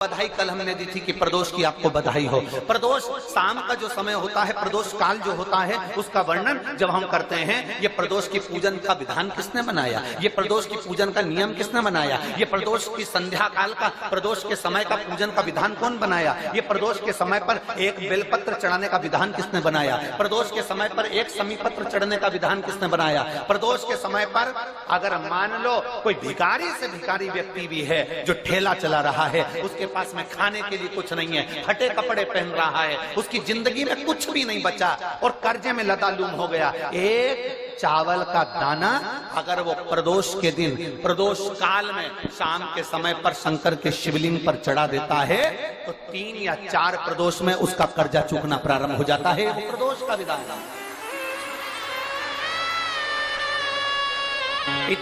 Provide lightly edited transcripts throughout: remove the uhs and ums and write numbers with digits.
बधाई कल हमने दी थी कि प्रदोष की आपको बधाई हो। प्रदोष शाम का जो समय होता है, प्रदोष काल जो होता है, उसका वर्णन जब हम करते हैं, ये प्रदोष की पूजन का विधान किसने बनाया, ये प्रदोष की पूजन का नियम किसने बनाया, ये प्रदोष की संध्या काल का, प्रदोष के समय का पूजन का विधान कौन बनाया, ये प्रदोष के समय पर एक बेलपत्र चढ़ाने का विधान किसने बनाया, प्रदोष के समय पर एक समीपत्र चढ़ने का विधान किसने बनाया, प्रदोष के समय पर अगर मान लो कोई भिखारी से भिखारी व्यक्ति भी है जो ठेला चला रहा है, उसके पास में खाने के लिए कुछ नहीं है, फटे कपड़े पहन रहा है, उसकी जिंदगी में कुछ भी नहीं बचा और कर्जे में लदालूम हो गया, एक चावल का दाना अगर वो प्रदोष के दिन, प्रदोष काल में शाम के समय पर शंकर के शिवलिंग पर चढ़ा देता है तो 3 या 4 प्रदोष में उसका कर्जा चूकना प्रारंभ हो जाता है। वो प्रदोष का विधान है।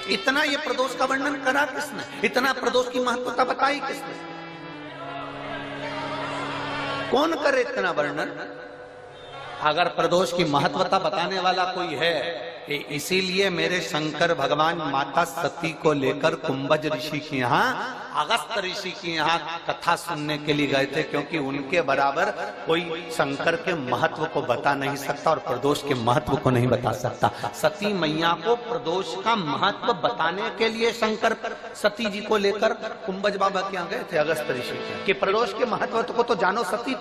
इतना ये प्रदोष का वर्णन करा किसने, इतना प्रदोष की महत्वता बताई किसने, कौन करे इतना वर्णन? अगर प्रदोष की महत्वता बताने वाला कोई है, इसीलिए मेरे शंकर भगवान माता सती को लेकर कुंभज ऋषि के यहाँ, अगस्त ऋषि के यहाँ कथा सुनने के लिए गए थे, क्योंकि उनके बराबर कोई शंकर के महत्व को बता नहीं सकता और प्रदोष के महत्व को नहीं बता सकता। सती मैया को प्रदोष का महत्व बताने के लिए शंकर सती जी को लेकर कुंभज बाबा के यहाँ गए थे, अगस्त ऋषि के, कि प्रदोष के महत्व को तो जानो सती,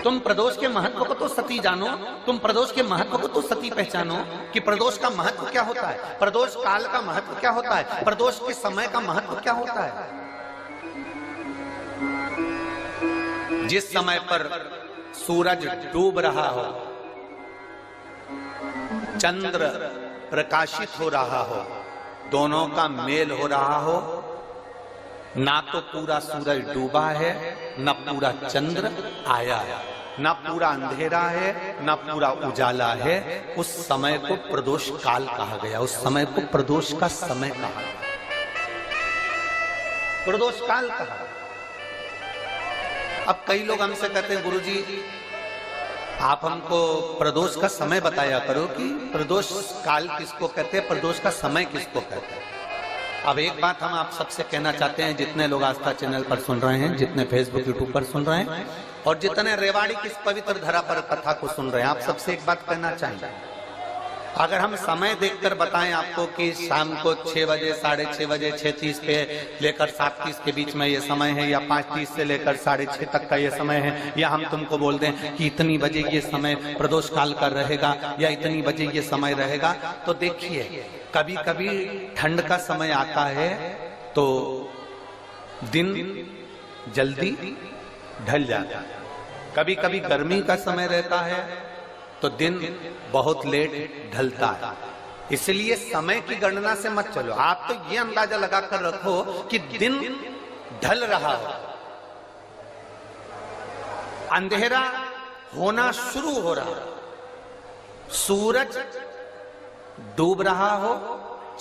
तुम प्रदोष के महत्व को तो सती जानो, तुम प्रदोष के महत्व को तो सती पहचानो कि प्रदोष का महत्व क्या होता है, प्रदोष काल का महत्व क्या होता है, प्रदोष के समय का महत्व क्या होता है। जिस समय पर सूरज डूब रहा हो, चंद्र प्रकाशित हो रहा हो, दोनों का मेल हो रहा हो, ना तो पूरा सूरज डूबा है, न पूरा चंद्र आया है, न पूरा अंधेरा है, न पूरा उजाला है, उस समय को प्रदोष काल कहा गया, उस समय को प्रदोष का समय कहा, प्रदोष काल कहा। अब कई लोग हमसे कहते हैं, गुरुजी आप हमको प्रदोष का समय बताया करो कि प्रदोष काल किसको कहते हैं, प्रदोष का समय किसको कहते हैं। अब एक बात हम आप सबसे कहना चाहते हैं, जितने लोग आस्था चैनल पर सुन रहे हैं, जितने फेसबुक यूट्यूब पर सुन रहे हैं और जितने रेवाड़ी की इस पवित्र धरा पर कथा को सुन रहे हैं, आप सबसे एक बात कहना चाहेंगे, अगर हम समय देखकर बताएं आपको कि शाम को 6 बजे, 6:30 बजे, 6:30 पे लेकर 7:30 के बीच में ये समय है, या 5:30 से लेकर 6:30 तक का ये समय है, या हम तुमको बोल दें कि इतनी बजे ये समय प्रदोष काल का रहेगा या इतनी बजे ये समय रहेगा, तो देखिए कभी कभी ठंड का समय आता है तो दिन जल्दी ढल जाता है, कभी कभी गर्मी का समय रहता है तो दिन बहुत लेट ढलता है। इसलिए समय की गणना से मत चलो, आप तो ये अंदाजा लगाकर रखो कि दिन ढल रहा हो, अंधेरा होना शुरू हो रहा, सूरज डूब रहा हो,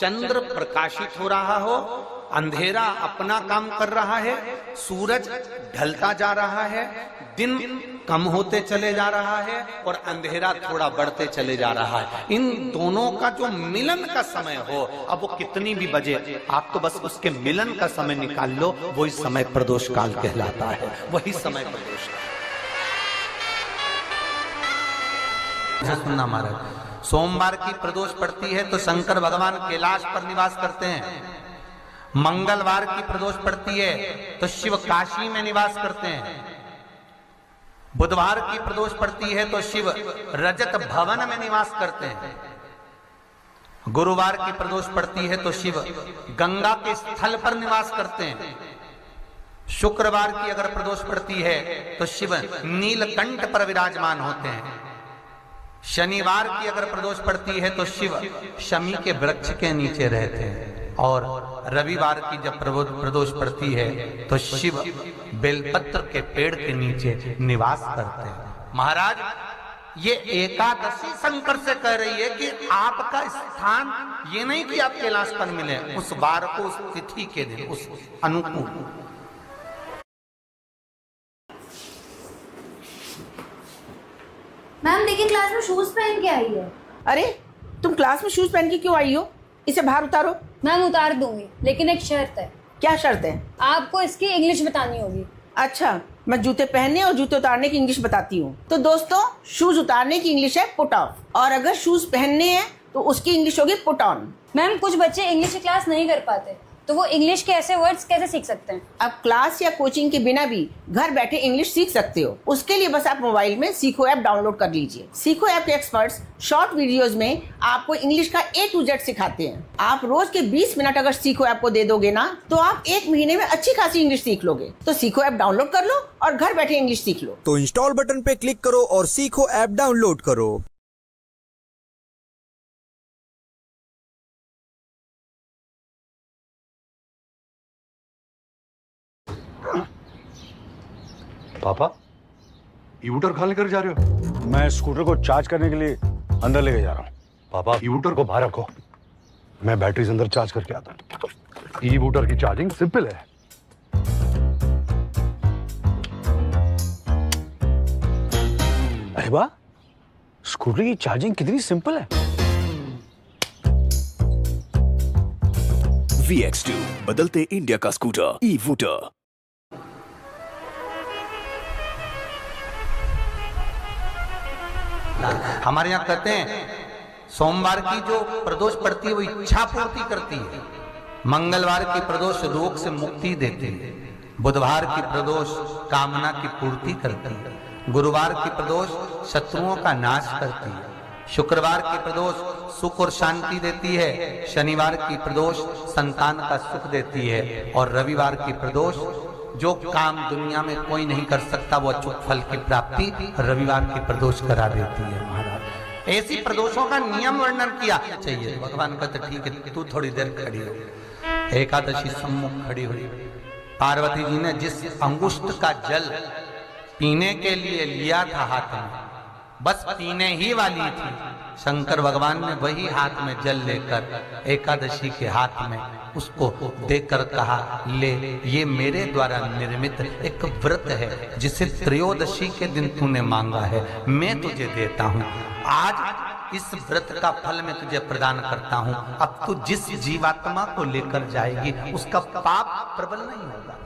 चंद्र प्रकाशित हो रहा हो, अंधेरा अपना काम कर रहा है, सूरज ढलता जा रहा है, दिन कम होते चले जा रहा है और अंधेरा थोड़ा बढ़ते चले जा रहा है, इन दोनों का जो मिलन का समय हो, अब वो कितनी भी बजे, आप तो बस उसके मिलन का समय निकाल लो, वही समय प्रदोष काल कहलाता है, वही समय प्रदोष काल। सुनना महाराज, सोमवार की प्रदोष पड़ती है तो शंकर भगवान कैलाश पर निवास करते हैं, मंगलवार की प्रदोष पड़ती है तो शिव काशी में निवास करते हैं, बुधवार की प्रदोष पड़ती है तो शिव रजत भवन में निवास करते हैं, गुरुवार की प्रदोष पड़ती है तो शिव गंगा के स्थल पर निवास करते हैं, शुक्रवार की अगर प्रदोष पड़ती है तो शिव नीलकंठ पर विराजमान होते हैं, शनिवार की अगर प्रदोष पड़ती है तो शिव शमी के वृक्ष के नीचे रहते हैं, और रविवार की जब प्रदोष पड़ती है तो शिव बेलपत्र के पेड़ के नीचे निवास करते हैं। महाराज, ये एकादशी शंकर से कह रही है कि आपका स्थान ये नहीं कि आप कैलाश पर मिले, उस बार को, उस तिथि के दिन, उस अनुकूल। मैम देखिए क्लास में शूज पहन के आई है। अरे तुम क्लास में शूज पहन के क्यों आई हो? इसे बाहर उतारो। मैम उतार दूंगी, लेकिन एक शर्त है। क्या शर्त है? आपको इसकी इंग्लिश बतानी होगी। अच्छा, मैं जूते पहनने और जूते उतारने की इंग्लिश बताती हूँ। तो दोस्तों, शूज उतारने की इंग्लिश है पुट ऑफ, और अगर शूज पहनने हैं तो उसकी इंग्लिश होगी पुट ऑन। मैम कुछ बच्चे इंग्लिश की क्लास नहीं कर पाते, तो वो इंग्लिश के ऐसे वर्ड्स कैसे सीख सकते हैं? अब क्लास या कोचिंग के बिना भी घर बैठे इंग्लिश सीख सकते हो। उसके लिए बस आप मोबाइल में सीखो ऐप डाउनलोड कर लीजिए। सीखो ऐप के एक्सपर्ट्स शॉर्ट वीडियोस में आपको इंग्लिश का A to Z सिखाते हैं। आप रोज के 20 मिनट अगर सीखो ऐप को दे दोगे ना, तो आप 1 महीने में अच्छी खासी इंग्लिश सीख लोगे। तो सीखो ऐप डाउनलोड कर लो और घर बैठे इंग्लिश सीख लो। तो इंस्टॉल बटन पे क्लिक करो और सीखो ऐप डाउनलोड करो। पापा, ईवूटर कहाँ लेकर जा रहे हो? मैं स्कूटर को चार्ज करने के लिए अंदर लेके जा रहा हूँ। पापा, ईवूटर को बाहर रखो, मैं बैटरीज अंदर चार्ज करके आता हूँ। ईवूटर की चार्जिंग सिंपल है। अरे वाह, स्कूटर की चार्जिंग कितनी सिंपल है। VX2 बदलते इंडिया का स्कूटर ईवूटर। हमारे यहाँ कहते हैं सोमवार की जो प्रदोष पड़ती है वो इच्छा पूर्ति करती है, मंगलवार की प्रदोष रोग से मुक्ति देती है, बुधवार की प्रदोष कामना की पूर्ति करती है, गुरुवार की प्रदोष शत्रुओं का नाश करती है, शुक्रवार की प्रदोष सुख और शांति देती है, शनिवार की प्रदोष संतान का सुख देती है, और रविवार की प्रदोष जो काम दुनिया में कोई नहीं कर सकता वो अचूक फल की प्राप्ति रविवार की प्रदोष करा देती है। महाराज ऐसी प्रदोषों का नियम वर्णन किया चाहिए। भगवान कहते ठीक है, तू थोड़ी देर खड़ी हो। एकादशी सम्मुख खड़ी हुई, पार्वती जी ने जिस अंगुष्ठ का जल पीने के लिए लिया था हाथ में, बस पीने ही वाली थी, शंकर भगवान ने वही हाथ में जल लेकर एकादशी के हाथ में उसको देकर कहा, ले ये मेरे द्वारा निर्मित एक व्रत है जिसे त्रयोदशी के दिन तूने मांगा है, मैं तुझे देता हूँ। आज इस व्रत का फल मैं तुझे प्रदान करता हूँ। अब तू जिस जीवात्मा को लेकर जाएगी उसका पाप प्रबल नहीं होगा।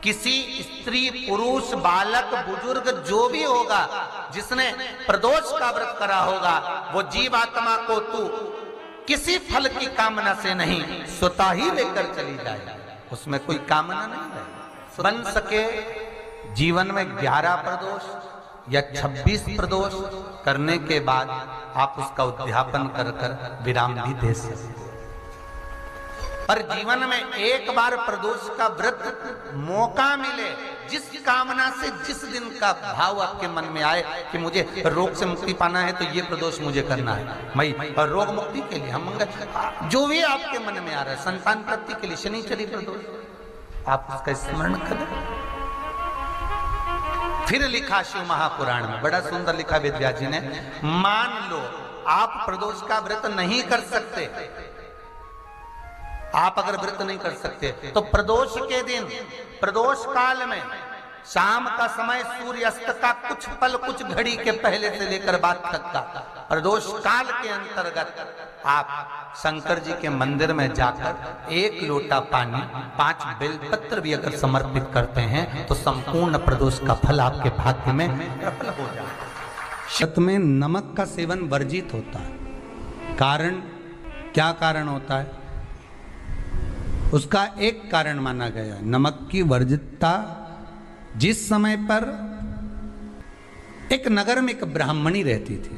किसी स्त्री, पुरुष, बालक, बुजुर्ग जो भी होगा जिसने प्रदोष का व्रत करा होगा, वो जीवात्मा को तू किसी फल की कामना से नहीं स्वतः ही लेकर चली जाए, उसमें कोई कामना नहीं है। बन सके जीवन में 11 प्रदोष या 26 प्रदोष करने के बाद आप उसका उद्यापन कर कर विराम भी दे सकते। पर जीवन में एक बार प्रदोष का व्रत मौका मिले, जिस कामना से जिस दिन का भाव आपके मन में आए कि मुझे रोग से मुक्ति पाना है तो ये प्रदोष मुझे करना है, मैं रोग मुक्ति के लिए, हम मंगल, जो भी आपके मन में आ रहा है, संतान प्राप्ति के लिए शनिचरी प्रदोष, आप उसका स्मरण करें। फिर लिखा शिव महापुराण में, बड़ा सुंदर लिखा वेद व्यास जी ने, मान लो आप प्रदोष का व्रत नहीं कर सकते, आप अगर व्रत नहीं कर सकते तो प्रदोष के दिन, प्रदोष काल में शाम का समय सूर्यास्त का कुछ पल, कुछ घड़ी के पहले से लेकर बाद तक का प्रदोष काल के अंतर्गत आप शंकर जी के मंदिर में जाकर 1 लोटा पानी, 5 बेलपत्र भी अगर समर्पित करते हैं तो संपूर्ण प्रदोष का फल आपके भाग्य में प्रबल हो जाए। शत में नमक का सेवन वर्जित होता है। कारण क्या कारण होता है? उसका एक कारण माना गया, नमक की वर्जितता। जिस समय पर एक नगर में एक ब्राह्मणी रहती थी,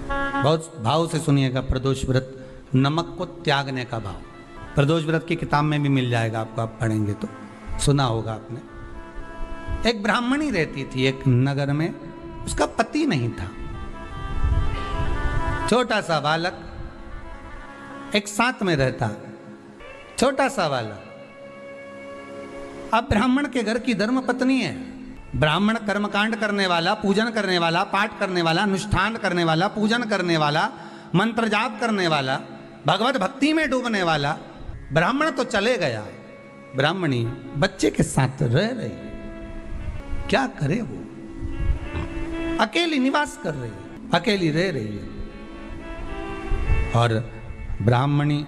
बहुत भाव से सुनिएगा, प्रदोष व्रत, नमक को त्यागने का भाव, प्रदोष व्रत की किताब में भी मिल जाएगा आपको, आप पढ़ेंगे तो सुना होगा आपने। एक ब्राह्मणी रहती थी एक नगर में, उसका पति नहीं था, छोटा सा बालक एक साथ में रहता, छोटा सा बालक। अब ब्राह्मण के घर की धर्म पत्नी है, ब्राह्मण कर्मकांड करने वाला, पूजन करने वाला, पाठ करने वाला, अनुष्ठान करने वाला, पूजन करने वाला, मंत्र जाप करने वाला, भगवत भक्ति में डूबने वाला। ब्राह्मण तो चले गया, ब्राह्मणी बच्चे के साथ रह रही, क्या करे वो, अकेली निवास कर रही है, अकेली रह रही है। और ब्राह्मणी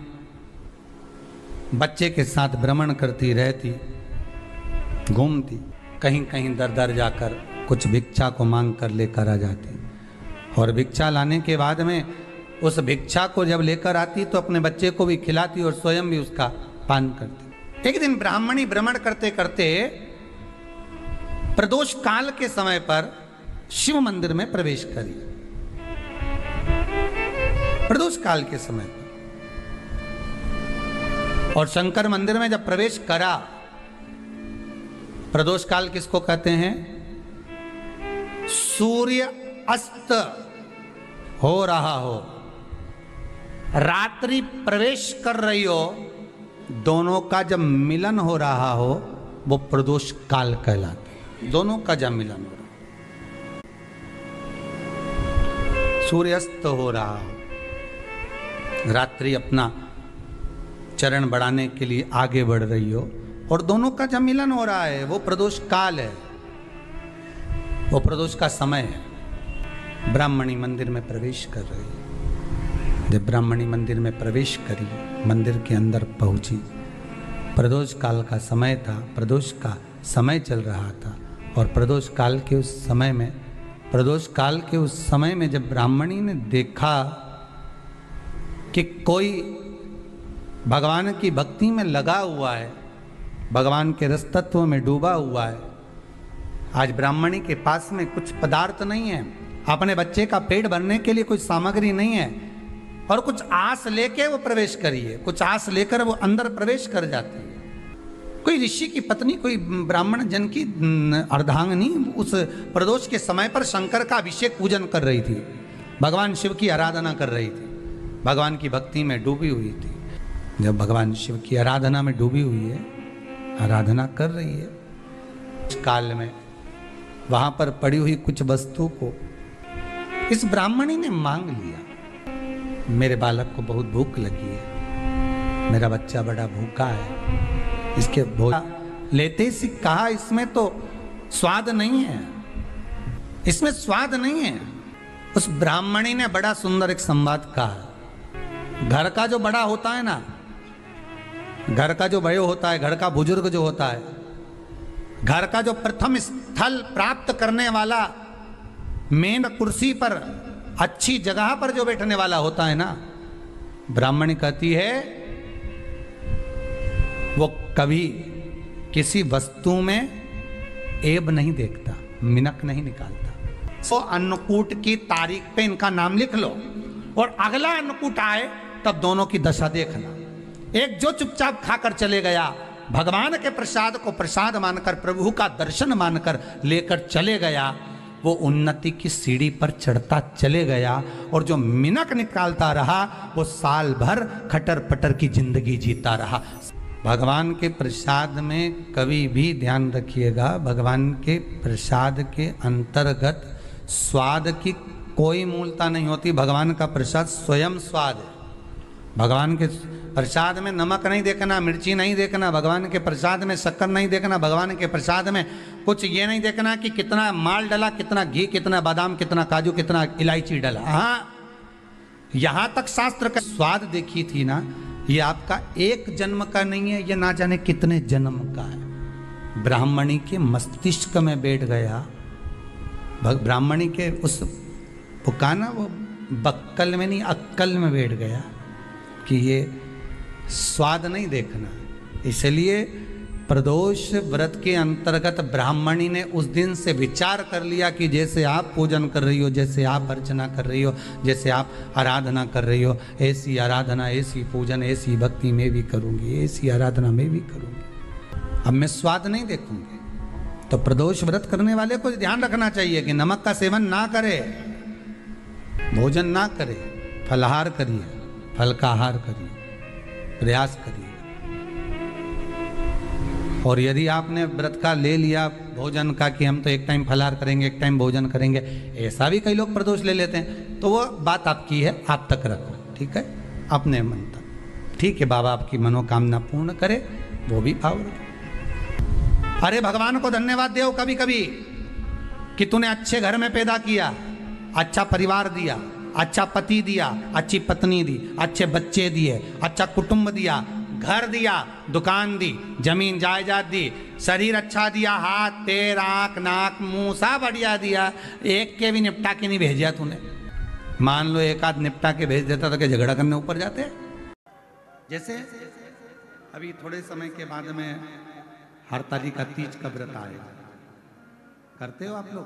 बच्चे के साथ भ्रमण करती रहती, घूमती, कहीं कहीं दर दर जाकर कुछ भिक्षा को मांग कर लेकर आ जाती, और भिक्षा लाने के बाद में उस भिक्षा को जब लेकर आती तो अपने बच्चे को भी खिलाती और स्वयं भी उसका पान करती। एक दिन ब्राह्मणी भ्रमण करते करते प्रदोष काल के समय पर शिव मंदिर में प्रवेश करी। प्रदोष काल के समय पर और शंकर मंदिर में जब प्रवेश करा, प्रदोष काल किसको कहते हैं? सूर्य अस्त हो रहा हो, रात्रि प्रवेश कर रही हो, दोनों का जब मिलन हो रहा हो वो प्रदोष काल कहलाता है। दोनों का जब मिलन हो रहा, सूर्यास्त हो रहा हो, रात्रि अपना चरण बढ़ाने के लिए आगे बढ़ रही हो और दोनों का जब मिलन हो रहा है, वो प्रदोष काल है, वो प्रदोष का समय है। ब्राह्मणी मंदिर में प्रवेश कर रही है। जब ब्राह्मणी मंदिर में प्रवेश करी, मंदिर के अंदर पहुंची, प्रदोष काल का समय था, प्रदोष का समय चल रहा था, और प्रदोष काल के उस समय में, प्रदोष काल के उस समय में जब ब्राह्मणी ने देखा कि कोई भगवान की भक्ति में लगा हुआ है, भगवान के रस तत्व में डूबा हुआ है, आज ब्राह्मणी के पास में कुछ पदार्थ नहीं है, अपने बच्चे का पेट भरने के लिए कोई सामग्री नहीं है, और कुछ आस लेके वो प्रवेश करी है, कुछ आस लेकर वो अंदर प्रवेश कर जाती है। कोई ऋषि की पत्नी, कोई ब्राह्मण जन की अर्धांगिनी उस प्रदोष के समय पर शंकर का अभिषेक पूजन कर रही थी, भगवान शिव की आराधना कर रही थी, भगवान की भक्ति में डूबी हुई थी। जब भगवान शिव की आराधना में डूबी हुई है, आराधना कर रही है, उस काल में वहां पर पड़ी हुई कुछ वस्तु को इस ब्राह्मणी ने मांग लिया। मेरे बालक को बहुत भूख लगी है, मेरा बच्चा बड़ा भूखा है, इसके भोजन लेते ही कहा इसमें तो स्वाद नहीं है, इसमें स्वाद नहीं है। उस ब्राह्मणी ने बड़ा सुंदर एक संवाद कहा। घर का जो बड़ा होता है ना, घर का जो बड़े होता है, घर का बुजुर्ग जो होता है, घर का जो प्रथम स्थल प्राप्त करने वाला, मेन कुर्सी पर, अच्छी जगह पर जो बैठने वाला होता है ना, ब्राह्मणी कहती है वो कभी किसी वस्तु में ऐब नहीं देखता, मिनक नहीं निकालता। तो अन्नकूट की तारीख पे इनका नाम लिख लो, और अगला अन्नकूट आए तब दोनों की दशा देखना। एक जो चुपचाप खाकर चले गया, भगवान के प्रसाद को प्रसाद मानकर, प्रभु का दर्शन मानकर लेकर चले गया, वो उन्नति की सीढ़ी पर चढ़ता चले गया, और जो मिनक निकालता रहा वो साल भर खटर पटर की जिंदगी जीता रहा। भगवान के प्रसाद में कभी भी ध्यान रखिएगा, भगवान के प्रसाद के अंतर्गत स्वाद की कोई मूलता नहीं होती। भगवान का प्रसाद स्वयं स्वाद है। भगवान के प्रसाद में नमक नहीं देखना, मिर्ची नहीं देखना, भगवान के प्रसाद में शक्कर नहीं देखना, भगवान के प्रसाद में कुछ ये नहीं देखना कि कितना माल डला, कितना घी, कितना बादाम, कितना काजू, कितना इलायची डला। हाँ, यहाँ तक शास्त्र का स्वाद देखी थी ना, ये आपका एक जन्म का नहीं है, ये ना जाने कितने जन्म का है। ब्राह्मणी के मस्तिष्क में बैठ गया, ब्राह्मणी के उस पुकाना वो बक्कल में नहीं अक्कल में बैठ गया कि ये स्वाद नहीं देखना। इसलिए प्रदोष व्रत के अंतर्गत ब्राह्मणी ने उस दिन से विचार कर लिया कि जैसे आप पूजन कर रही हो, जैसे आप अर्चना कर रही हो, जैसे आप आराधना कर रही हो, ऐसी आराधना, ऐसी पूजन, ऐसी भक्ति में भी करूँगी, ऐसी आराधना में भी करूँगी। अब मैं स्वाद नहीं देखूँगी। तो प्रदोष व्रत करने वाले को ध्यान रखना चाहिए कि नमक का सेवन ना करे, भोजन ना करे, फलाहार करिए, फल का आहार करिए, प्रयास करिए। और यदि आपने व्रत का ले लिया भोजन का कि हम तो एक टाइम फलाहार करेंगे, एक टाइम भोजन करेंगे, ऐसा भी कई लोग प्रदोष ले लेते हैं, तो वो बात आपकी है, आप तक रखो, ठीक है, अपने मन तक। ठीक है, बाबा आपकी मनोकामना पूर्ण करे, वो भी भाव रखो। अरे भगवान को धन्यवाद दो कभी कभी कि तूने अच्छे घर में पैदा किया, अच्छा परिवार दिया, अच्छा पति दिया, अच्छी पत्नी दी, अच्छे बच्चे दिए, अच्छा कुटुंब दिया, घर दिया, दुकान दी, जमीन जायदाद दी, शरीर अच्छा दिया, हाथ पैर आँख नाक मुंह सब बढ़िया दिया, एक के भी निपटा के नहीं भेजा तूने। मान लो एक आध निपटा के भेज देता तो क्या झगड़ा करने ऊपर जाते? जैसे अभी थोड़े समय के बाद में हरतालिका तीज का व्रत आएगा, करते हो आप लोग?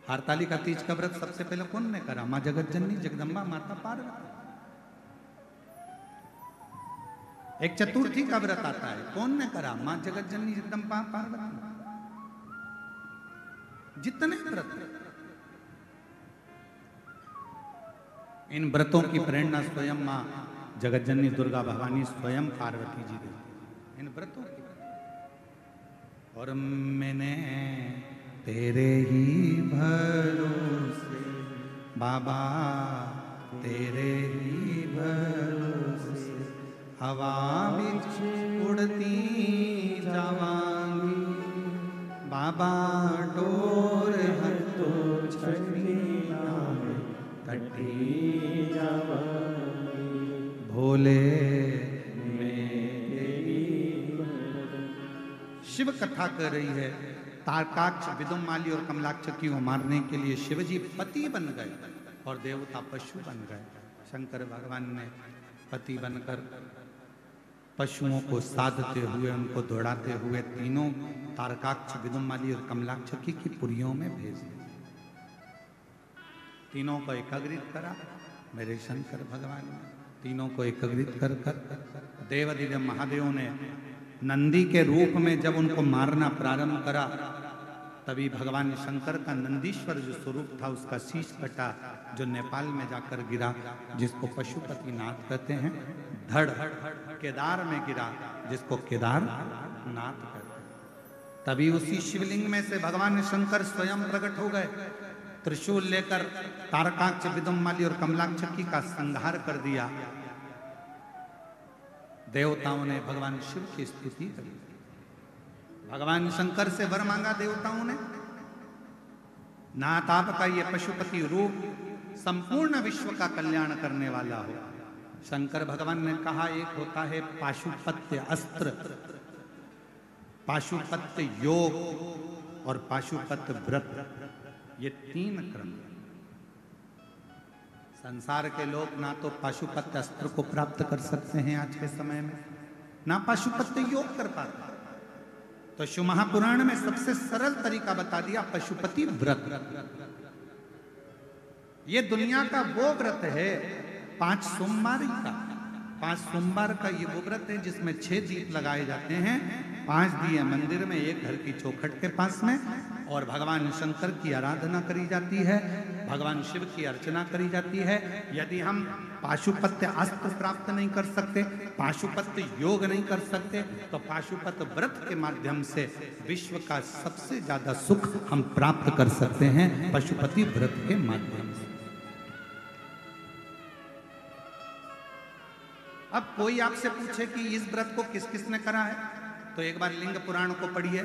हरतालिका तीज का व्रत सबसे पहले कौन ने करा? माँ जगत जननी जगदम्बा माता पार्वती। एक चतुर्थी का व्रत आता है, कौन ने करा? माँ जगत जननी जगदम्बा पार्वती। जितने व्रत, इन व्रतों की प्रेरणा स्वयं माँ जगत जननी दुर्गा भवानी स्वयं पार्वती जी देती, इन व्रतों की। और मैंने तेरे ही भरोसे बाबा, तेरे ही भरोसे हवा बिच उड़ती जावांगी बाबा, डोर है तो छड़ी कटी जावांगी भोले। शिव कथा कर रही है, तारकाक्ष विदुमाली और कमलाक्षकी को मारने के लिए शिवजी पति बन गए और देवता पशु बन गए। शंकर भगवान ने पति बनकर पशुओं को साधते हुए, उनको दौड़ाते हुए तीनों तारकाक्ष विदुमाली और कमलाक्षकी की पुरियों में भेज दिया। तीनों को एकाग्रित करा मेरे शंकर भगवान ने, तीनों को एकाग्रित कर देवादिदेव महादेव ने नंदी के रूप में जब उनको मारना प्रारंभ करा, तभी भगवान शंकर का नंदीश्वर जो स्वरूप था उसका शीश कटा, जो नेपाल में जाकर गिरा, जिसको पशुपति नाथ कहते हैं। धड़ केदार में गिरा, जिसको केदार नाथ कहते हैं। तभी उसी शिवलिंग में से भगवान शंकर स्वयं प्रकट हो गए, त्रिशूल लेकर तारकाक्ष विदुमाली और कमलाक्षकी का संहार कर दिया। देवताओं ने भगवान शिव की स्तुति करी, भगवान शंकर से वर मांगा देवताओं ने, नाथ आपका ये पशुपति रूप संपूर्ण विश्व का कल्याण करने वाला हो। शंकर भगवान ने कहा, एक होता है पाशुपत्य अस्त्र, पाशुपत्य योग और पाशुपत्य व्रत, ये तीन क्रम। संसार के लोग ना तो पाशुपत्य अस्त्र को प्राप्त कर सकते हैं आज के समय में, ना पाशुपत्य योग कर पाते। तो शिव महापुराण में सबसे सरल तरीका बता दिया, पशुपति व्रत। ये दुनिया का वो व्रत है 5 सोमवार का, 5 सोमवार का ये वो व्रत है जिसमें 6 दीप लगाए जाते हैं, 5 दिए मंदिर में, एक घर की चौखट के पास में, और भगवान शंकर की आराधना करी जाती है, भगवान शिव की अर्चना करी जाती है। यदि हम पाशुपत्य अस्त्र प्राप्त नहीं कर सकते, पाशुपत्य योग नहीं कर सकते, तो पाशुपत्य व्रत के माध्यम से विश्व का सबसे ज्यादा सुख हम प्राप्त कर सकते हैं, पशुपति व्रत के माध्यम से। अब कोई आपसे पूछे कि इस व्रत को किस किसने करा है, तो एक बार लिंग पुराण को पढ़िए,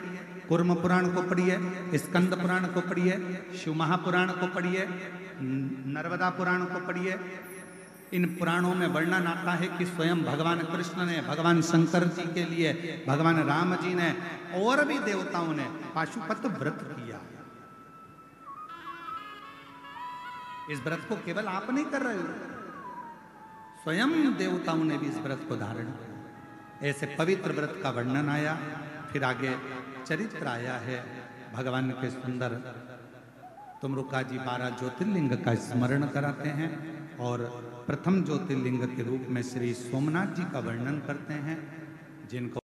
कूर्म पुराण को पढ़िए, स्कंद पुराण को पढ़िए, शिव महापुराण को पढ़िए, नर्मदा पुराण को पढ़िए। इन पुराणों में वर्णन आता है कि स्वयं भगवान कृष्ण ने, भगवान शंकर जी के लिए, भगवान राम जी ने और भी देवताओं ने पाशुपत्य व्रत किया। इस व्रत को केवल आप नहीं कर रहे हो, स्वयं देवताओं ने भी इस व्रत को धारण किया। ऐसे पवित्र व्रत का वर्णन आया, फिर आगे चरित्र आया है भगवान के सुंदर। तुमरुका जी 12 ज्योतिर्लिंग का स्मरण कराते हैं और प्रथम ज्योतिर्लिंग के रूप में श्री सोमनाथ जी का वर्णन करते हैं, जिनको